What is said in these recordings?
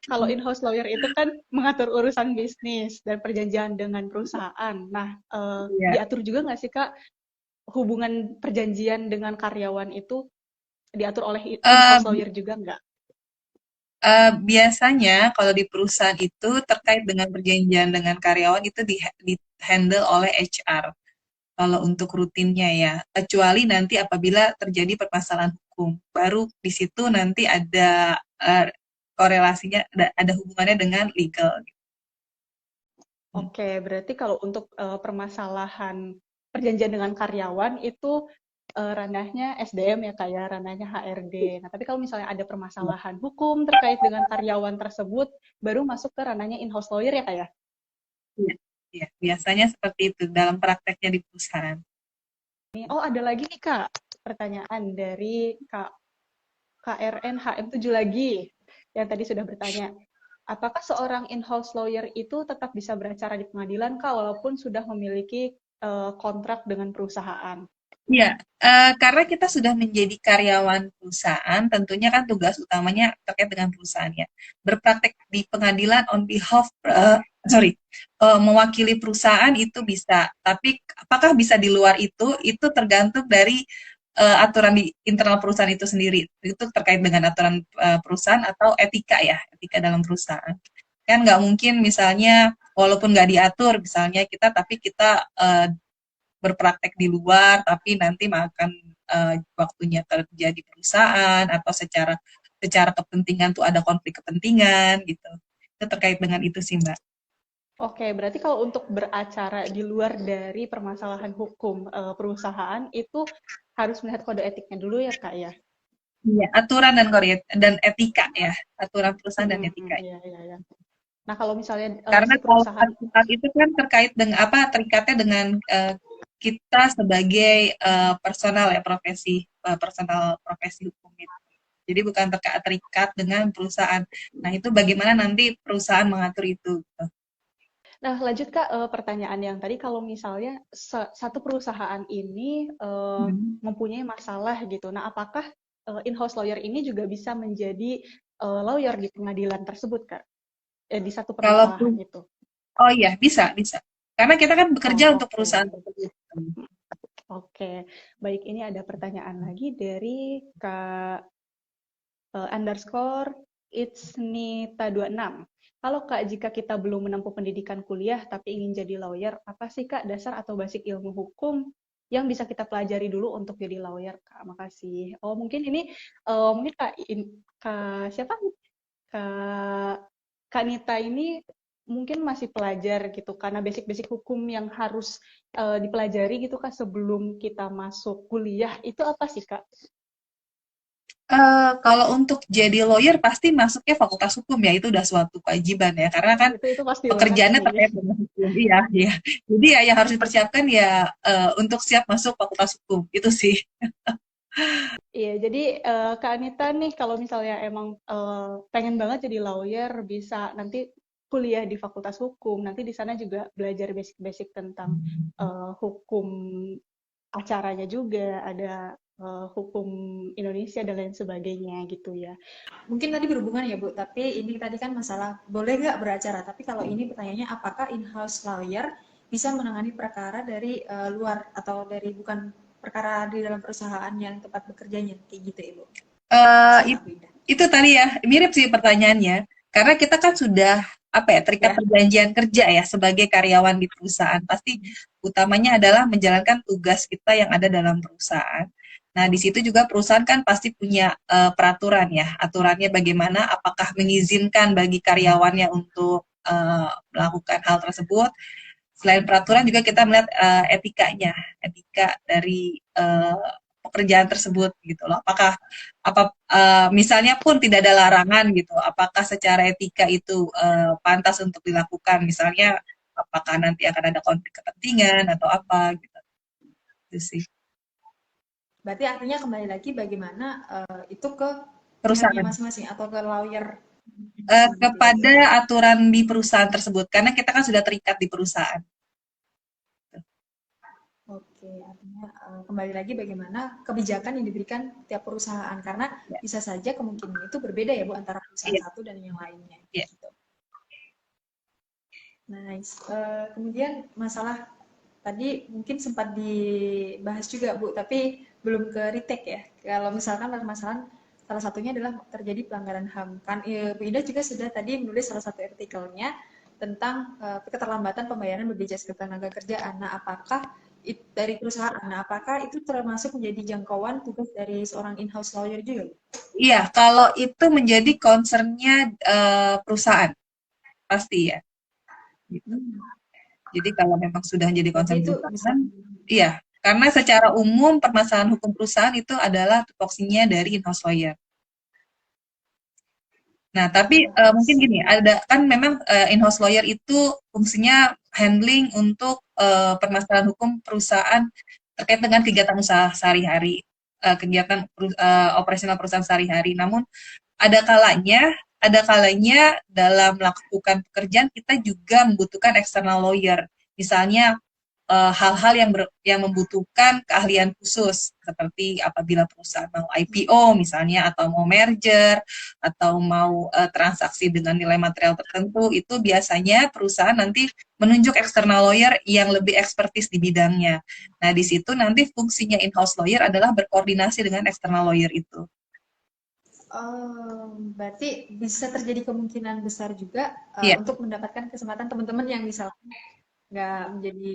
kalau in-house lawyer itu kan mengatur urusan bisnis dan perjanjian dengan perusahaan. Nah, Iya. diatur juga nggak sih Kak hubungan perjanjian dengan karyawan itu diatur oleh Eh, in-house lawyer juga nggak? Biasanya kalau di perusahaan itu terkait dengan perjanjian dengan karyawan itu di handle oleh HR. Kalau untuk rutinnya ya, kecuali nanti apabila terjadi permasalahan hukum, baru di situ nanti ada korelasinya, ada hubungannya dengan legal. Oke, berarti kalau untuk permasalahan perjanjian dengan karyawan itu ranahnya SDM ya Kak ya, ranahnya HRD. Nah, tapi kalau misalnya ada permasalahan hukum terkait dengan karyawan tersebut, baru masuk ke ranahnya in-house lawyer ya Kak ya? Iya, iya, biasanya seperti itu dalam prakteknya di perusahaan. Oh, ada lagi nih Kak, pertanyaan dari Kak KRN HM7 lagi yang tadi sudah bertanya. Apakah seorang in-house lawyer itu tetap bisa beracara di pengadilan Kak walaupun sudah memiliki kontrak dengan perusahaan? Iya, karena kita sudah menjadi karyawan perusahaan, tentunya kan tugas utamanya terkait dengan perusahaan ya. Berpraktek di pengadilan on behalf, mewakili perusahaan itu bisa. Tapi apakah bisa di luar itu tergantung dari aturan di internal perusahaan itu sendiri. Itu terkait dengan aturan perusahaan atau etika ya, etika dalam perusahaan. Kan nggak mungkin misalnya, walaupun nggak diatur misalnya kita, tapi kita berpraktek di luar, tapi nanti makan waktunya kerja di perusahaan atau secara secara kepentingan tuh ada konflik kepentingan gitu. Itu terkait dengan itu sih Mbak. Oke, berarti kalau untuk beracara di luar dari permasalahan hukum perusahaan itu harus melihat kode etiknya dulu ya Kak ya? Iya, aturan dan etika ya, aturan perusahaan dan etika. Iya, iya, iya. Nah, kalau misalnya Karena si kalau perusahaan, advokat itu kan terkait dengan apa terikatnya dengan kita sebagai personal ya personal profesi hukum itu. Jadi bukan terikat dengan perusahaan. Nah, itu bagaimana nanti perusahaan mengatur itu gitu. nah lanjut Kak, pertanyaan yang tadi kalau misalnya satu perusahaan ini Hmm. mempunyai masalah gitu. Nah, apakah in-house lawyer ini juga bisa menjadi lawyer di pengadilan tersebut Kak? Di satu Kalau permasalahan itu. oh iya bisa bisa. Karena kita kan bekerja Oh, untuk perusahaan oke. tersebut. Oke, baik ini ada pertanyaan lagi dari Kak underscore it's Nita 26. Kalau Kak, jika kita belum menempuh pendidikan kuliah tapi ingin jadi lawyer, apa sih Kak dasar atau basic ilmu hukum yang bisa kita pelajari dulu untuk jadi lawyer, Kak? Makasih. Oh, mungkin ini mungkin Kak siapa? Kak Kak Nita ini mungkin masih pelajar gitu karena basic-basic hukum yang harus dipelajari gitu Kak sebelum kita masuk kuliah itu apa sih Kak? Kalau untuk jadi lawyer pasti masuknya fakultas hukum ya itu udah suatu kewajiban ya karena kan Itu pasti banget pekerjaannya sih. terkait dengan hukum. Iya, iya. Jadi ya yang harus dipersiapkan ya untuk siap masuk fakultas hukum itu sih. Iya, jadi Kak Anita nih kalau misalnya emang pengen banget jadi lawyer, bisa nanti kuliah di Fakultas Hukum. Nanti di sana juga belajar basic-basic tentang hukum acaranya juga, ada hukum Indonesia dan lain sebagainya gitu ya. Mungkin tadi berhubungan ya Bu, tapi ini tadi kan masalah boleh nggak beracara, tapi kalau ini pertanyaannya apakah in-house lawyer bisa menangani perkara dari luar atau dari bukan perkara di dalam perusahaan yang tempat bekerjanya, kayak gitu ya Bu? Eh, Sama it- beda. itu tadi ya mirip sih pertanyaannya karena kita kan sudah apa ya terikat Ya, perjanjian kerja ya sebagai karyawan di perusahaan pasti utamanya adalah menjalankan tugas kita yang ada dalam perusahaan. Nah, di situ juga perusahaan kan pasti punya peraturan ya, aturannya bagaimana, apakah mengizinkan bagi karyawannya untuk melakukan hal tersebut. Selain peraturan juga kita melihat etikanya, etika dari pekerjaan tersebut gitu loh. Apakah misalnya pun tidak ada larangan gitu, apakah secara etika itu pantas untuk dilakukan, misalnya apakah nanti akan ada konflik kepentingan atau apa gitu, itu sih. Berarti artinya kembali lagi bagaimana itu ke pihaknya Perusahaan masing-masing atau ke lawyer gitu ya Bu kepada ya. aturan di perusahaan tersebut, karena kita kan sudah terikat di perusahaan. Oke, artinya kembali lagi bagaimana kebijakan yang diberikan tiap perusahaan, karena Ya. bisa saja kemungkinan itu berbeda ya Bu antara perusahaan Iya. satu dan yang lainnya. Iya. Gitu. Nice. Kemudian masalah tadi mungkin sempat dibahas juga Bu, tapi belum ke retake ya. Kalau misalkan permasalahan salah satunya adalah terjadi pelanggaran HAM. Kan Bu Ida juga sudah tadi menulis salah satu artikelnya tentang keterlambatan pembayaran BPJS Ketenagakerjaan. Nah, apakah dari perusahaan, nah apakah itu termasuk menjadi jangkauan tugas dari seorang in-house lawyer juga? Iya, kalau itu menjadi concernnya perusahaan, pasti ya. Gitu. Jadi kalau memang sudah jadi Berarti concern itu bisa. perusahaan, iya. Karena secara umum permasalahan hukum perusahaan itu adalah tupoksinya dari in-house lawyer. Nah, tapi mungkin gini, ada kan memang in-house lawyer itu fungsinya handling untuk permasalahan hukum perusahaan terkait dengan kegiatan usaha sehari-hari, kegiatan operasional perusahaan sehari-hari. Namun ada kalanya dalam melakukan pekerjaan kita juga membutuhkan external lawyer. Misalnya hal-hal yang membutuhkan keahlian khusus seperti apabila perusahaan mau IPO misalnya atau mau merger atau mau transaksi dengan nilai material tertentu, itu biasanya perusahaan nanti menunjuk external lawyer yang lebih ekspertis di bidangnya. Nah, di situ nanti fungsinya in-house lawyer adalah berkoordinasi dengan external lawyer itu. Berarti bisa terjadi kemungkinan besar juga Iya. untuk mendapatkan kesempatan teman-teman yang misalnya nggak menjadi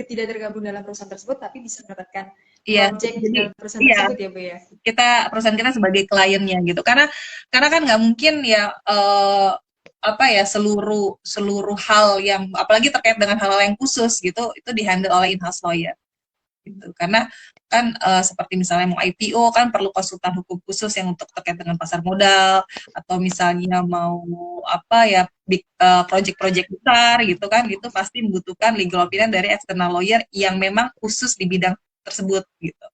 tidak tergabung dalam perusahaan tersebut, tapi bisa mendapatkan Iya, project jadi dalam perusahaan iya, tersebut ya Bu ya. perusahaan kita sebagai kliennya gitu. Karena kan nggak mungkin ya apa ya seluruh hal yang apalagi terkait dengan hal-hal yang khusus gitu itu dihandle oleh in-house lawyer gitu. Karena kan seperti misalnya mau IPO kan perlu konsultan hukum khusus yang untuk terkait dengan pasar modal, atau misalnya mau apa ya project-project besar gitu kan, itu pasti membutuhkan legal opinion dari external lawyer yang memang khusus di bidang tersebut gitu.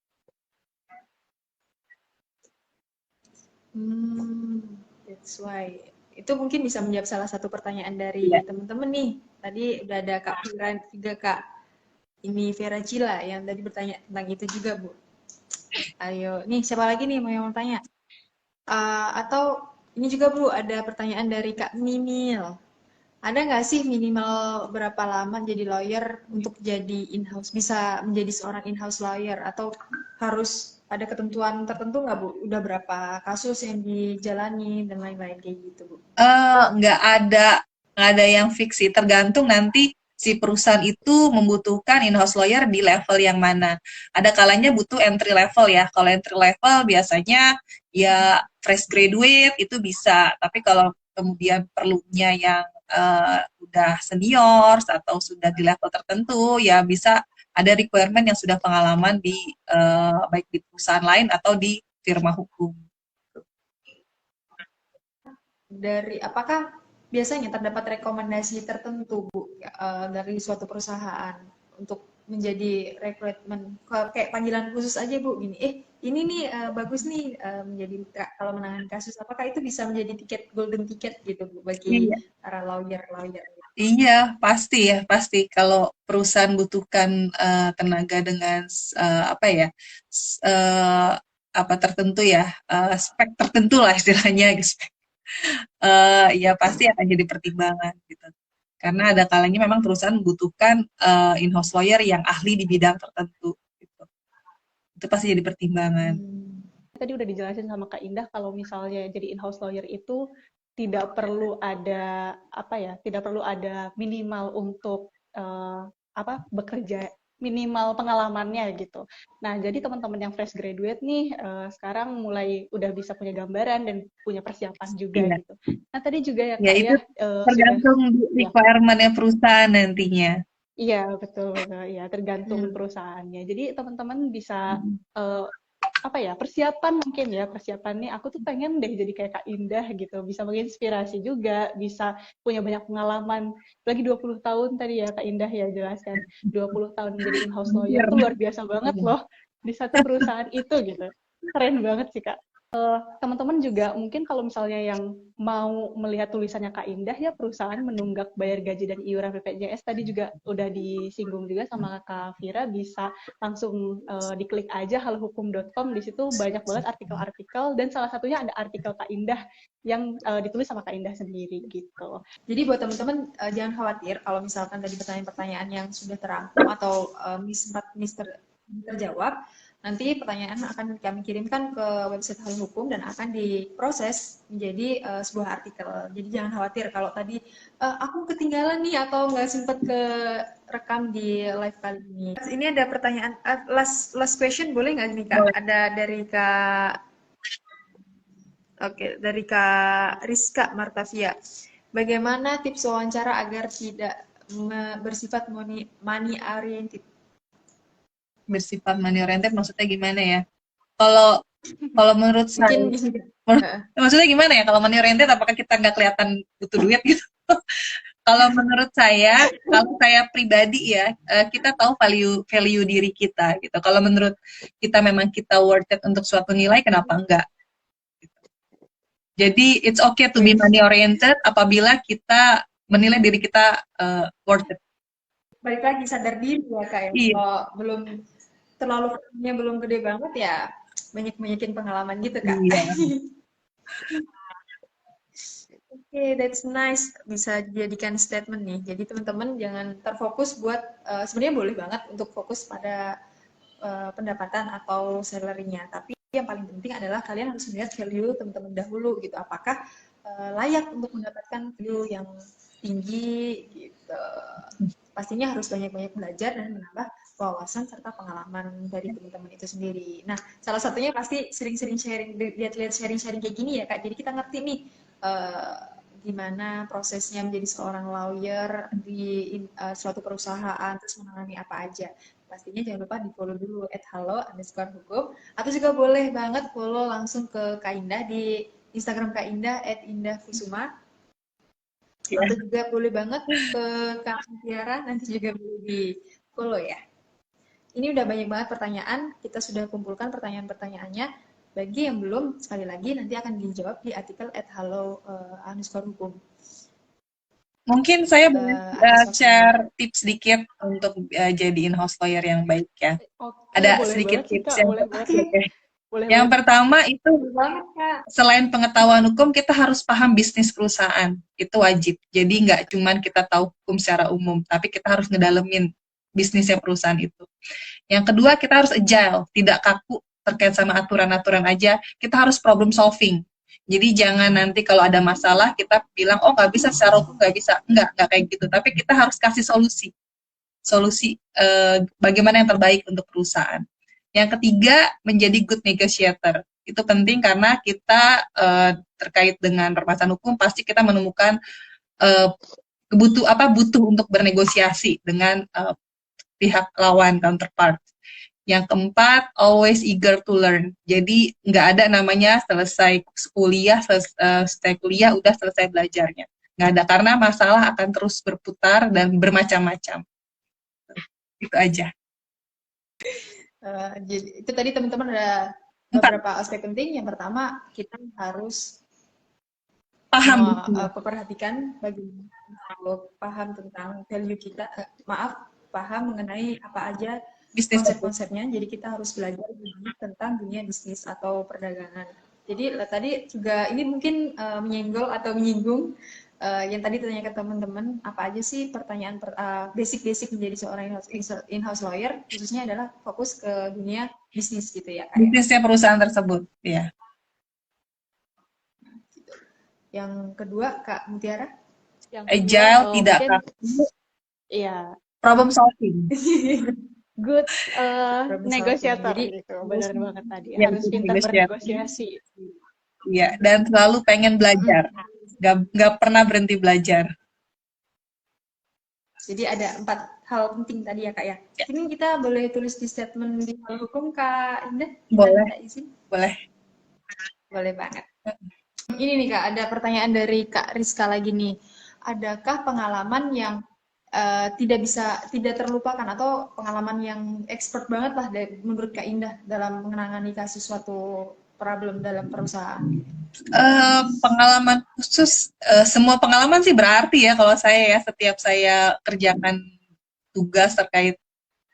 That's why. Itu mungkin bisa menjawab salah satu pertanyaan dari teman-teman nih. Tadi udah ada Kak Fira juga, Kak ini Vera Cila yang tadi bertanya tentang itu juga, Bu. Ayo, nih siapa lagi nih mau yang tanya? Atau ini juga Bu, ada pertanyaan dari Kak Mimil. Ada nggak sih minimal berapa lama jadi lawyer untuk jadi in-house? Bisa menjadi seorang in-house lawyer atau harus ada ketentuan tertentu nggak Bu? Udah berapa kasus yang dijalani dan lain-lain kayak gitu Bu? Nggak ada yang fix sih, tergantung nanti si perusahaan itu membutuhkan in-house lawyer di level yang mana. Ada kalanya butuh entry level ya. Kalau entry level biasanya ya fresh graduate itu bisa. Tapi kalau kemudian perlunya yang udah senior atau sudah di level tertentu, ya bisa ada requirement yang sudah pengalaman di baik di perusahaan lain atau di firma hukum. Dari apakah biasanya terdapat rekomendasi tertentu Bu dari suatu perusahaan untuk menjadi rekrutmen kayak panggilan khusus aja Bu gini ini nih bagus nih menjadi kalau menangani kasus, apakah itu bisa menjadi tiket golden ticket gitu Bu bagi para lawyer Iya, pasti ya, pasti. Kalau perusahaan butuhkan tenaga dengan apa ya, apa tertentu ya, spek tertentu lah istilahnya, spek. Ya pasti akan jadi pertimbangan gitu. Karena ada kalanya memang perusahaan membutuhkan in-house lawyer yang ahli di bidang tertentu. Gitu. Itu pasti jadi pertimbangan. Tadi udah dijelasin sama Kak Indah kalau misalnya jadi in-house lawyer itu tidak perlu ada tidak perlu ada minimal untuk bekerja, minimal pengalamannya gitu. Nah, jadi teman-teman yang fresh graduate nih sekarang mulai udah bisa punya gambaran dan punya persiapan juga gitu. Nah, tadi juga ya Kak itu tergantung requirement-nya perusahaan nantinya. Iya, betul. Ya, tergantung perusahaannya. Jadi teman-teman bisa persiapan mungkin ya, persiapannya aku tuh pengen deh jadi kayak Kak Indah gitu, bisa menginspirasi juga, bisa punya banyak pengalaman, lagi 20 tahun tadi ya Kak Indah ya jelaskan, 20 tahun menjadi in-house lawyer itu luar biasa banget loh, di satu perusahaan itu gitu, keren banget sih Kak. teman-teman juga mungkin kalau misalnya yang mau melihat tulisannya Kak Indah ya perusahaan menunggak bayar gaji dan iuran BPJS tadi juga udah disinggung juga sama Kak Vira, bisa langsung diklik aja halhukum.com, di situ banyak banget artikel-artikel dan salah satunya ada artikel Kak Indah yang ditulis sama Kak Indah sendiri gitu. Jadi buat teman-teman jangan khawatir kalau misalkan tadi pertanyaan-pertanyaan yang sudah terangkum atau terjawab. Nanti pertanyaan akan kami kirimkan ke website Hal Hukum dan akan diproses menjadi sebuah artikel. Jadi jangan khawatir kalau tadi aku ketinggalan nih atau nggak sempat ke rekam di live kali ini. Ini ada pertanyaan last question, boleh nggak nih Kak? Ada dari Kak dari Kak Rizka Martavia. Bagaimana tips wawancara agar tidak bersifat money oriented? Bersifat money oriented maksudnya gimana ya? Kalau menurut saya, maksudnya gimana ya? Kalau money oriented apakah kita nggak kelihatan butuh duit gitu? Kalau menurut saya, kalau saya pribadi ya, kita tahu value diri kita gitu. Kalau menurut kita memang kita worth it untuk suatu nilai, kenapa enggak? Jadi it's okay to be money oriented apabila kita menilai diri kita worth it. Balik lagi sadar diri ya Kak ya. Iya. Kalau belum gede banget ya banyakin pengalaman gitu Kak. Iya. Oke, that's nice. Bisa dijadikan statement nih. Jadi teman-teman jangan terfokus buat sebenarnya boleh banget untuk fokus pada pendapatan atau salary-nya. Tapi yang paling penting adalah kalian harus melihat value teman-teman dahulu gitu. Apakah layak untuk mendapatkan value yang tinggi gitu. Pastinya harus banyak-banyak belajar dan menambah wawasan serta pengalaman dari teman-teman itu sendiri. Nah, salah satunya pasti sering-sering sharing, lihat-lihat sharing-sharing kayak gini ya Kak. Jadi kita ngerti nih gimana prosesnya menjadi seorang lawyer di suatu perusahaan, terus menangani apa aja. Pastinya jangan lupa di follow dulu @halo_hukum, atau juga boleh banget follow langsung ke Kak Indah di Instagram Kak Indah @indahkusuma. Atau juga boleh banget ke Kak Tiara, nanti juga boleh di follow ya. Ini udah banyak banget pertanyaan, kita sudah kumpulkan pertanyaan-pertanyaannya. Bagi yang belum, sekali lagi nanti akan dijawab di artikel @halo_hukum. Mungkin saya boleh share tips sedikit untuk jadi in-house lawyer yang baik ya. Ada sedikit tips yang yang pertama itu selain pengetahuan hukum, kita harus paham bisnis perusahaan. Itu wajib. Jadi nggak cuman kita tahu hukum secara umum, tapi kita harus ngedalemin bisnisnya perusahaan itu. Yang kedua, kita harus agile, tidak kaku terkait sama aturan-aturan aja. Kita harus problem solving. Jadi jangan nanti kalau ada masalah kita bilang, oh nggak bisa secara hukum, nggak bisa. Nggak kayak gitu. Tapi kita harus kasih solusi bagaimana yang terbaik untuk perusahaan. Yang ketiga, menjadi good negotiator. Itu penting karena kita terkait dengan permasalahan hukum pasti kita menemukan butuh untuk bernegosiasi dengan pihak lawan, counterpart. Yang keempat, always eager to learn. Jadi nggak ada namanya selesai kuliah udah selesai belajarnya. Nggak ada, karena masalah akan terus berputar dan bermacam-macam. Itu aja. Jadi itu tadi teman-teman ada beberapa aspek penting. Yang pertama, kita harus memperhatikan paham tentang value kita, paham mengenai apa aja konsep-konsepnya. Jadi kita harus belajar tentang dunia bisnis atau perdagangan. Jadi tadi juga ini mungkin menyinggung yang tadi tanya ke teman-teman, apa aja sih pertanyaan basic-basic menjadi seorang in-house lawyer, khususnya adalah fokus ke dunia bisnis gitu ya Kak? Bisnisnya perusahaan tersebut, ya. Yang kedua Kak Mutiara? Agile, tidak kaku. Iya. Problem solving. Good negotiator gitu, benar banget tadi. Ya, harus pintar bernegosiasi. Iya, dan selalu pengen belajar. Nggak pernah berhenti belajar. Jadi ada 4 hal penting tadi ya Kak ya. Ini kita boleh tulis di statement di Hal Hukum Kak Indah? Boleh. Boleh. Boleh banget. Ini nih Kak, ada pertanyaan dari Kak Rizka lagi nih. Adakah pengalaman yang tidak terlupakan atau pengalaman yang expert banget lah menurut Kak Indah dalam menangani kasus suatu problem dalam perusahaan? Pengalaman khusus, semua pengalaman sih berarti ya kalau saya ya, setiap saya kerjakan tugas terkait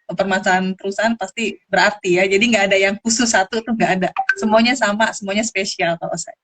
permasalahan perusahaan pasti berarti ya. Jadi nggak ada yang khusus satu tuh, nggak ada. Semuanya sama, semuanya spesial kalau saya.